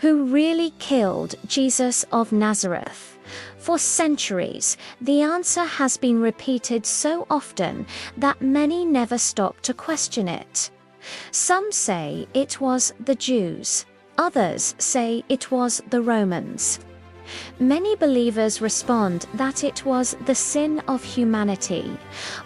Who really killed Jesus of Nazareth? For centuries, the answer has been repeated so often that many never stop to question it. Some say it was the Jews. Others say it was the Romans. Many believers respond that it was the sin of humanity.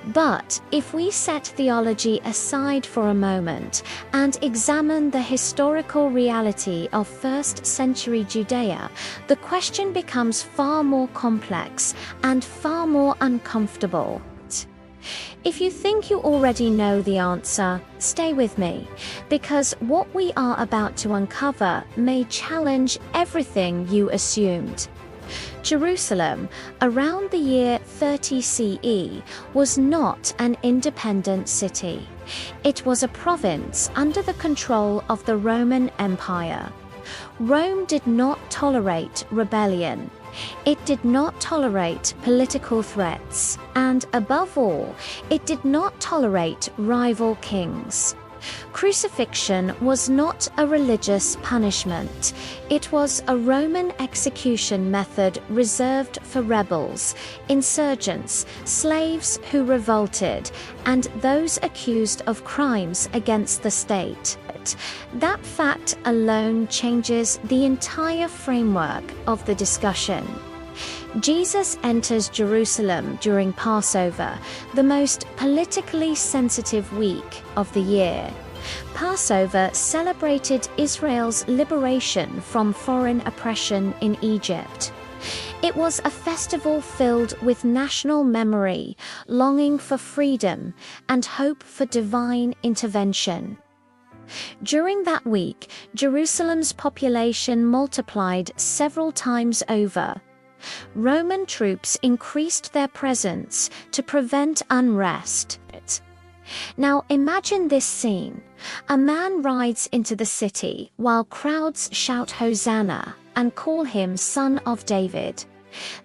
But if we set theology aside for a moment and examine the historical reality of first-century Judea, the question becomes far more complex and far more uncomfortable. If you think you already know the answer, stay with me, because what we are about to uncover may challenge everything you assumed. Jerusalem, around the year 30 CE, was not an independent city. It was a province under the control of the Roman Empire. Rome did not tolerate rebellion. It did not tolerate political threats, and above all, it did not tolerate rival kings. Crucifixion was not a religious punishment. It was a Roman execution method reserved for rebels, insurgents, slaves who revolted, and those accused of crimes against the state. That fact alone changes the entire framework of the discussion. Jesus enters Jerusalem during Passover, the most politically sensitive week of the year. Passover celebrated Israel's liberation from foreign oppression in Egypt. It was a festival filled with national memory, longing for freedom, and hope for divine intervention. During that week, Jerusalem's population multiplied several times over. Roman troops increased their presence to prevent unrest. Now imagine this scene. A man rides into the city while crowds shout Hosanna and call him Son of David.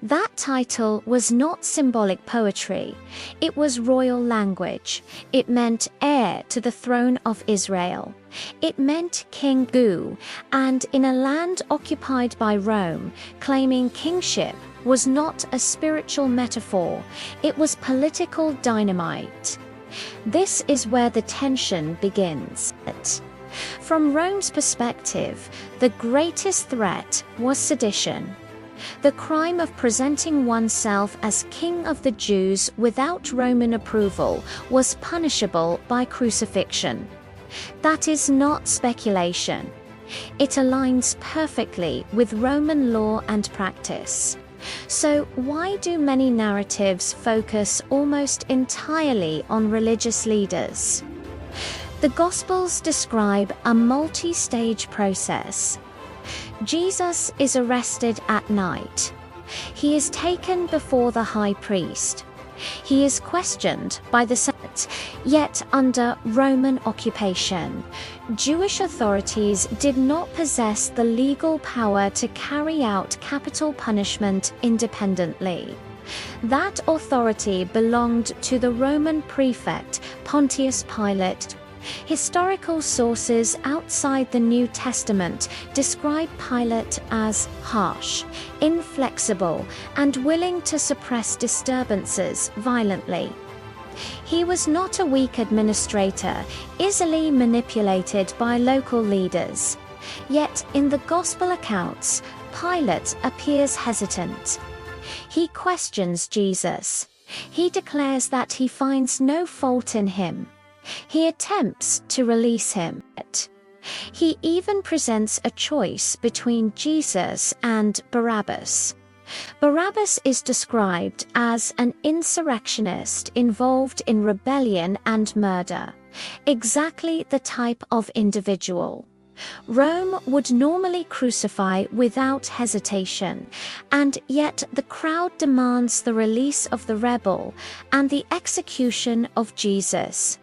That title was not symbolic poetry. It was royal language. It meant heir to the throne of Israel. It meant King Gu, and in a land occupied by Rome, claiming kingship was not a spiritual metaphor. It was political dynamite. This is where the tension begins. From Rome's perspective, the greatest threat was sedition. The crime of presenting oneself as king of the Jews without Roman approval was punishable by crucifixion. That is not speculation. It aligns perfectly with Roman law and practice. So why do many narratives focus almost entirely on religious leaders? The Gospels describe a multi-stage process. Jesus is arrested at night. He is taken before the high priest. He is questioned by the Senate, yet under Roman occupation. Jewish authorities did not possess the legal power to carry out capital punishment independently. That authority belonged to the Roman prefect Pontius Pilate. Historical sources outside the New Testament describe Pilate as harsh, inflexible, and willing to suppress disturbances violently. He was not a weak administrator, easily manipulated by local leaders. Yet in the Gospel accounts, Pilate appears hesitant. He questions Jesus. He declares that he finds no fault in him. He attempts to release him. He even presents a choice between Jesus and Barabbas. Barabbas is described as an insurrectionist involved in rebellion and murder, exactly the type of individual. Rome would normally crucify without hesitation, and yet the crowd demands the release of the rebel and the execution of Jesus.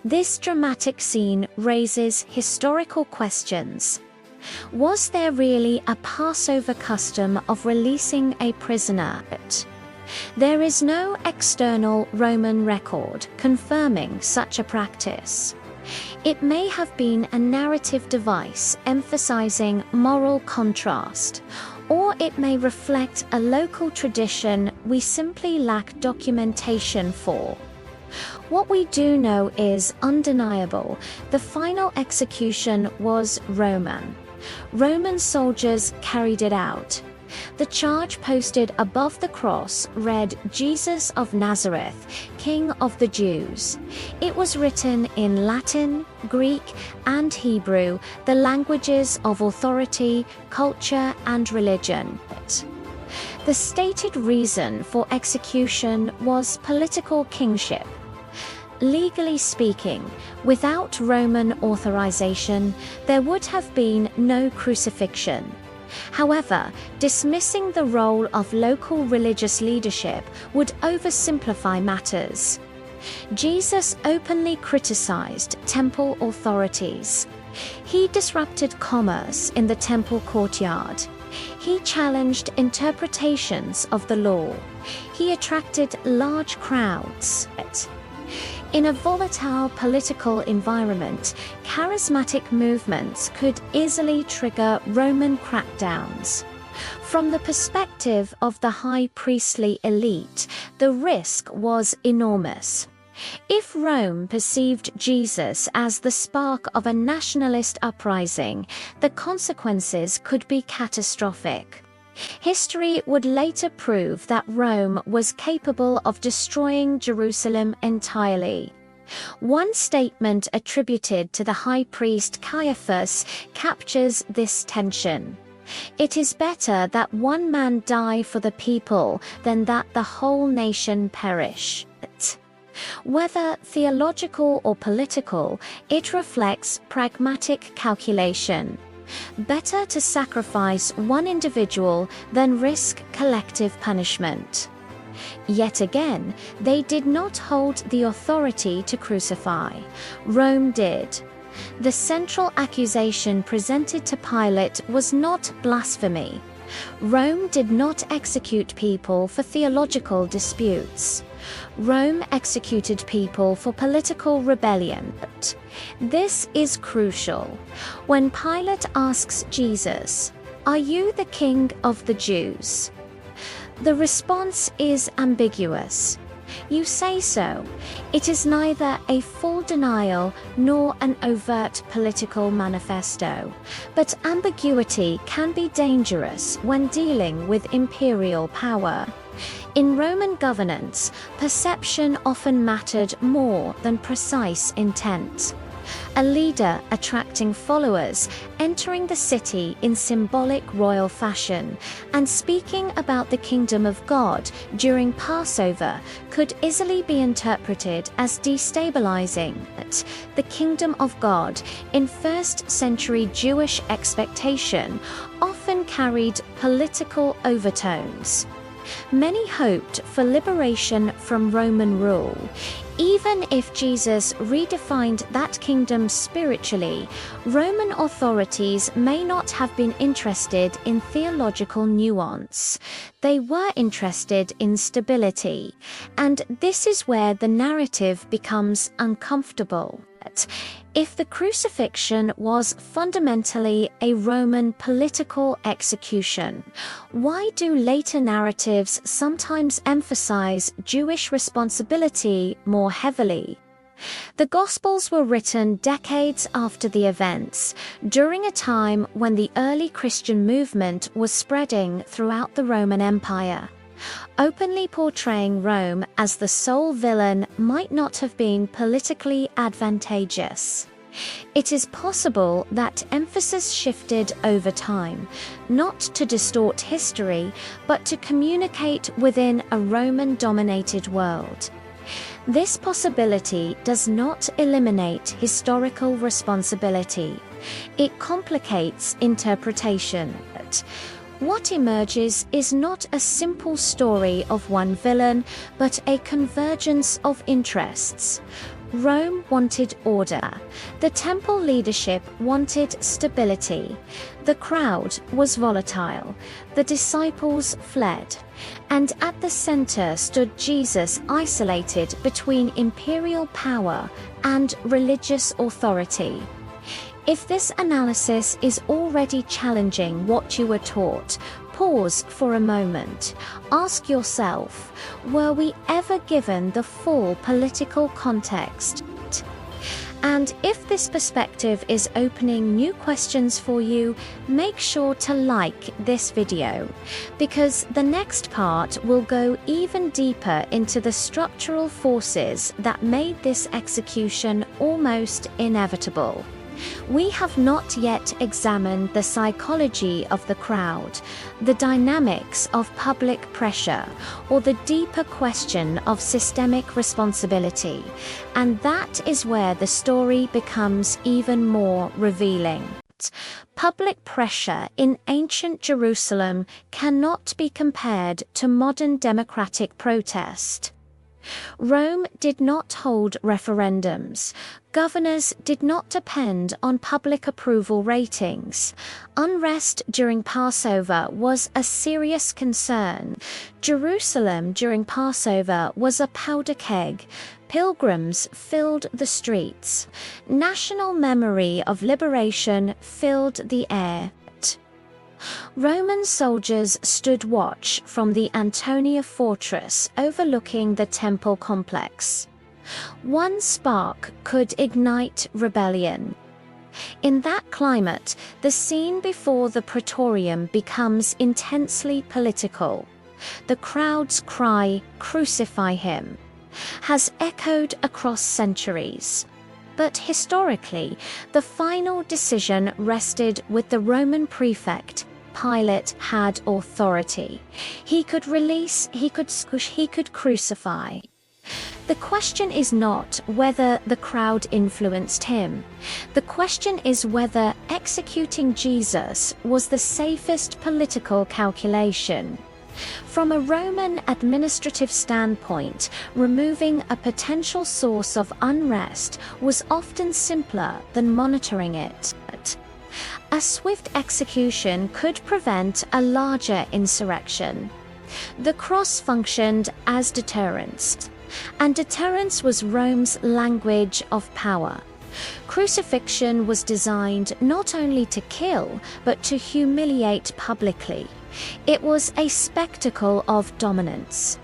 This dramatic scene raises historical questions. Was there really a Passover custom of releasing a prisoner? There is no external Roman record confirming such a practice. It may have been a narrative device emphasizing moral contrast, or it may reflect a local tradition we simply lack documentation for. What we do know is undeniable: the final execution was Roman. Roman soldiers carried it out. The charge posted above the cross read, "Jesus of Nazareth, King of the Jews." It was written in Latin, Greek, and Hebrew, the languages of authority, culture, and religion. The stated reason for execution was political kingship. Legally speaking, without Roman authorization, there would have been no crucifixion. However, dismissing the role of local religious leadership would oversimplify matters. Jesus openly criticized temple authorities. He disrupted commerce in the temple courtyard. He challenged interpretations of the law. He attracted large crowds. In a volatile political environment, charismatic movements could easily trigger Roman crackdowns. From the perspective of the high priestly elite, the risk was enormous. If Rome perceived Jesus as the spark of a nationalist uprising, the consequences could be catastrophic. History would later prove that Rome was capable of destroying Jerusalem entirely. One statement attributed to the high priest Caiaphas captures this tension. "It is better that one man die for the people than that the whole nation perish." Whether theological or political, it reflects pragmatic calculation. Better to sacrifice one individual than risk collective punishment. Yet again, they did not hold the authority to crucify. Rome did. The central accusation presented to Pilate was not blasphemy. Rome did not execute people for theological disputes. Rome executed people for political rebellion. This is crucial. When Pilate asks Jesus, "Are you the King of the Jews?" the response is ambiguous. "You say so." It is neither a full denial nor an overt political manifesto. But ambiguity can be dangerous when dealing with imperial power. In Roman governance, perception often mattered more than precise intent. A leader attracting followers, entering the city in symbolic royal fashion, and speaking about the kingdom of God during Passover could easily be interpreted as destabilizing. The kingdom of God, in first-century Jewish expectation, often carried political overtones. Many hoped for liberation from Roman rule. Even if Jesus redefined that kingdom spiritually, Roman authorities may not have been interested in theological nuance. They were interested in stability, and this is where the narrative becomes uncomfortable. If the crucifixion was fundamentally a Roman political execution, why do later narratives sometimes emphasize Jewish responsibility more heavily? The Gospels were written decades after the events, during a time when the early Christian movement was spreading throughout the Roman Empire. Openly portraying Rome as the sole villain might not have been politically advantageous. It is possible that emphasis shifted over time, not to distort history, but to communicate within a Roman-dominated world. This possibility does not eliminate historical responsibility. It complicates interpretation. What emerges is not a simple story of one villain, but a convergence of interests. Rome wanted order. The temple leadership wanted stability. The crowd was volatile. The disciples fled. And at the center stood Jesus, isolated between imperial power and religious authority. If this analysis is already challenging what you were taught, pause for a moment. Ask yourself, were we ever given the full political context? And if this perspective is opening new questions for you, make sure to like this video, because the next part will go even deeper into the structural forces that made this execution almost inevitable. We have not yet examined the psychology of the crowd, the dynamics of public pressure, or the deeper question of systemic responsibility, and that is where the story becomes even more revealing. Public pressure in ancient Jerusalem cannot be compared to modern democratic protest. Rome did not hold referendums. Governors did not depend on public approval ratings. Unrest during Passover was a serious concern. Jerusalem during Passover was a powder keg. Pilgrims filled the streets. National memory of liberation filled the air. Roman soldiers stood watch from the Antonia fortress overlooking the temple complex. One spark could ignite rebellion. In that climate, the scene before the Praetorium becomes intensely political. The crowd's cry, "Crucify him," has echoed across centuries. But historically, the final decision rested with the Roman prefect. Pilate had authority. He could release, he could crucify. The question is not whether the crowd influenced him. The question is whether executing Jesus was the safest political calculation. From a Roman administrative standpoint, removing a potential source of unrest was often simpler than monitoring it. A swift execution could prevent a larger insurrection. The cross functioned as deterrence, and deterrence was Rome's language of power. Crucifixion was designed not only to kill, but to humiliate publicly. It was a spectacle of dominance.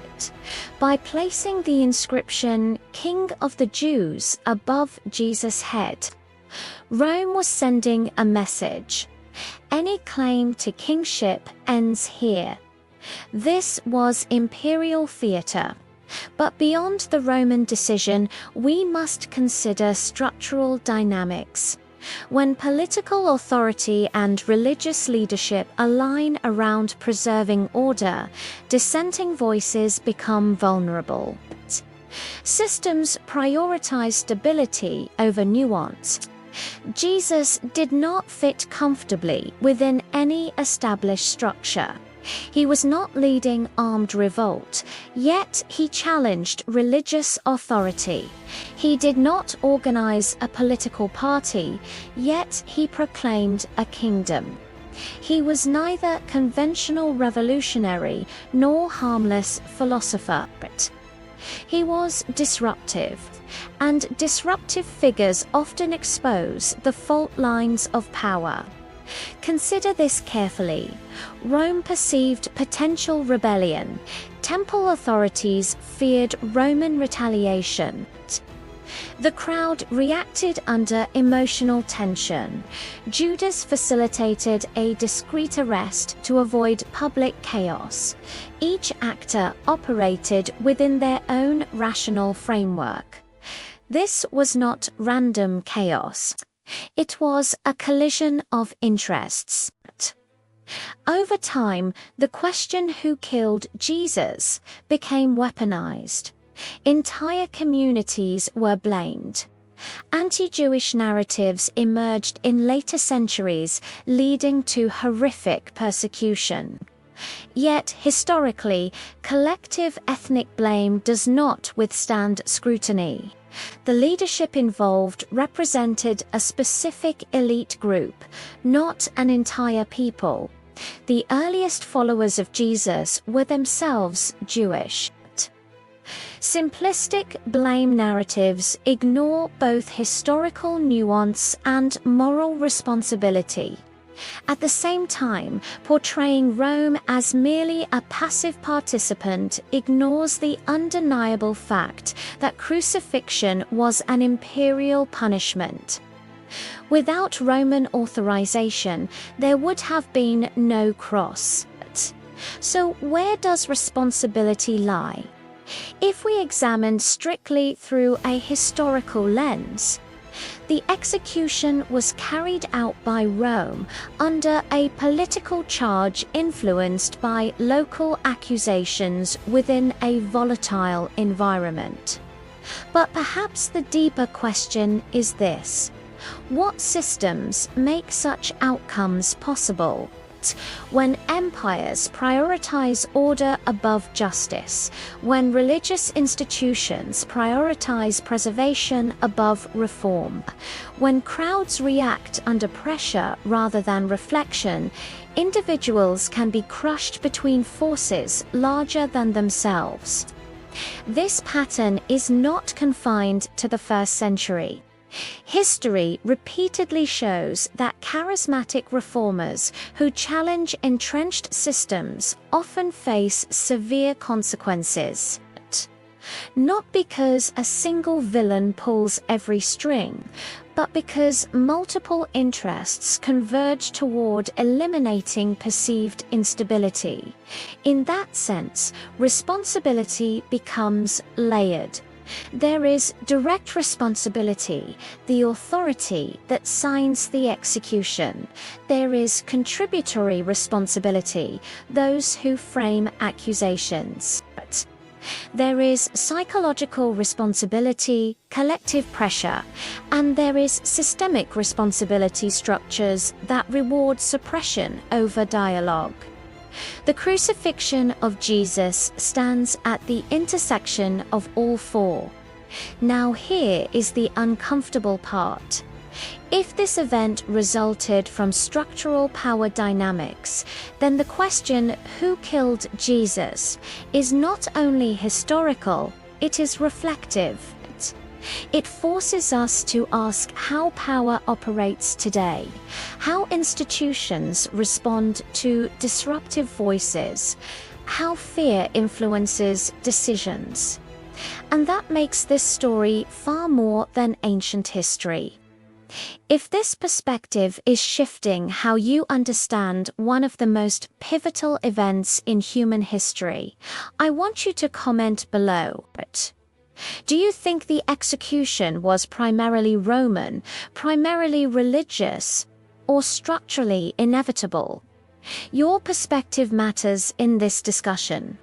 By placing the inscription "King of the Jews" above Jesus' head, Rome was sending a message. Any claim to kingship ends here. This was imperial theatre. But beyond the Roman decision, we must consider structural dynamics. When political authority and religious leadership align around preserving order, dissenting voices become vulnerable. Systems prioritize stability over nuance. Jesus did not fit comfortably within any established structure. He was not leading armed revolt, yet he challenged religious authority. He did not organize a political party, yet he proclaimed a kingdom. He was neither conventional revolutionary nor harmless philosopher. He was disruptive, and disruptive figures often expose the fault lines of power. Consider this carefully. Rome perceived potential rebellion. Temple authorities feared Roman retaliation. The crowd reacted under emotional tension. Judas facilitated a discreet arrest to avoid public chaos. Each actor operated within their own rational framework. This was not random chaos. It was a collision of interests. Over time, the question who killed Jesus became weaponized. Entire communities were blamed. Anti-Jewish narratives emerged in later centuries, leading to horrific persecution. Yet, historically, collective ethnic blame does not withstand scrutiny. The leadership involved represented a specific elite group, not an entire people. The earliest followers of Jesus were themselves Jewish. Simplistic blame narratives ignore both historical nuance and moral responsibility. At the same time, portraying Rome as merely a passive participant ignores the undeniable fact that crucifixion was an imperial punishment. Without Roman authorization, there would have been no cross. So where does responsibility lie? If we examine strictly through a historical lens, the execution was carried out by Rome under a political charge influenced by local accusations within a volatile environment. But perhaps the deeper question is this: what systems make such outcomes possible? When empires prioritize order above justice, when religious institutions prioritize preservation above reform, when crowds react under pressure rather than reflection, individuals can be crushed between forces larger than themselves. This pattern is not confined to the first century. History repeatedly shows that charismatic reformers who challenge entrenched systems often face severe consequences. Not because a single villain pulls every string, but because multiple interests converge toward eliminating perceived instability. In that sense, responsibility becomes layered. There is direct responsibility, the authority that signs the execution. There is contributory responsibility, those who frame accusations. There is psychological responsibility, collective pressure, and there is systemic responsibility, structures that reward suppression over dialogue. The crucifixion of Jesus stands at the intersection of all four. Now here is the uncomfortable part. If this event resulted from structural power dynamics, then the question, who killed Jesus, is not only historical, it is reflective. It forces us to ask how power operates today, how institutions respond to disruptive voices, how fear influences decisions. And that makes this story far more than ancient history. If this perspective is shifting how you understand one of the most pivotal events in human history, I want you to comment below. Do you think the execution was primarily Roman, primarily religious, or structurally inevitable? Your perspective matters in this discussion.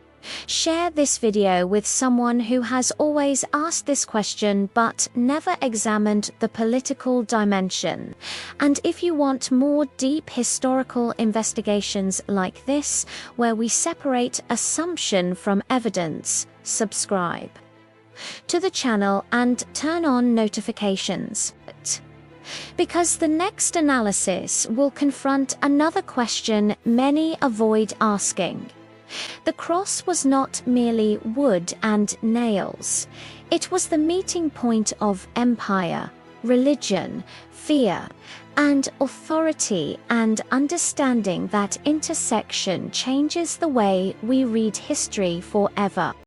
Share this video with someone who has always asked this question but never examined the political dimension. And if you want more deep historical investigations like this, where we separate assumption from evidence, subscribe to the channel and turn on notifications. Because the next analysis will confront another question many avoid asking. The cross was not merely wood and nails. It was the meeting point of empire, religion, fear, and authority, and understanding that intersection changes the way we read history forever.